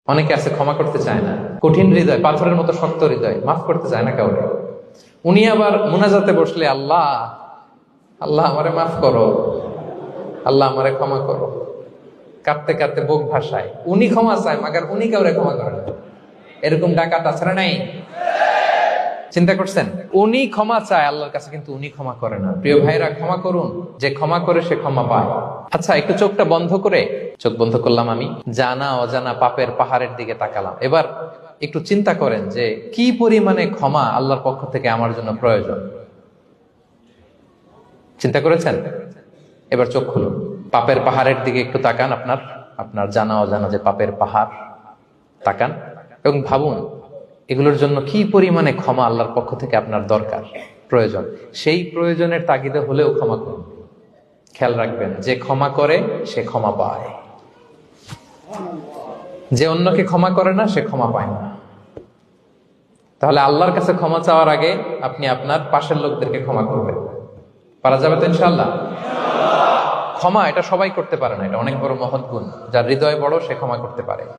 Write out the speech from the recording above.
অনেকে আছে ক্ষমা করতে চায় না, কঠিন হৃদয়, পাথরের মতো শক্ত হৃদয়, মাফ করতে চায় না কাউকে। উনি আবার মুনাজাতে বসলে আল্লাহ আল্লাহ আমারে মাফ করো, আল্লাহ আমারে ক্ষমা করো, কাঁদতে কাঁদতে বুক ভাসায়। উনি ক্ষমা চায়, মাগার উনি কাউরে ক্ষমা করেন না। এরকম ডাকাত আছে না নাই? চিন্তা করছেন? উনি ক্ষমা চায় আল্লাহর কাছে, কিন্তু উনি ক্ষমা করে না। প্রিয় ভাইরা, ক্ষমা করুন। যে ক্ষমা করে সে ক্ষমা পায়। আচ্ছা, একটু চোখটা বন্ধ করে, চোখ বন্ধ করলাম আমি, জানা অজানা পাপের পাহাড়ের দিকে তাকালাম। এবার একটু চিন্তা করেন যে কি পরিমাণে ক্ষমা আল্লাহর পক্ষ থেকে আমার জন্য প্রয়োজন। চিন্তা করেছেন? এবার চোখ খুলুন, পাপের পাহাড়ের দিকে একটু তাকান। আপনার আপনার জানা অজানা যে পাপের পাহাড়, তাকান এবং ভাবুন এগুলোর জন্য কি পরিমাণে ক্ষমা আল্লাহর পক্ষ থেকে আপনার দরকার, প্রয়োজন। সেই প্রয়োজনের তাগিদে হলেও ক্ষমা করুন। খেয়াল রাখবেন, যে ক্ষমা করে সে ক্ষমা পায়, যে অন্যকে ক্ষমা করে না সে ক্ষমা পায় না। তাহলে আল্লাহর কাছে ক্ষমা চাওয়ার আগে আপনি আপনার পাশের লোকদেরকে ক্ষমা করবেন। পারা যাবে তো ইনশাআল্লাহ? ক্ষমা এটা সবাই করতে পারে না, এটা অনেক বড় মহৎ গুণ। যার হৃদয় বড় সে ক্ষমা করতে পারে।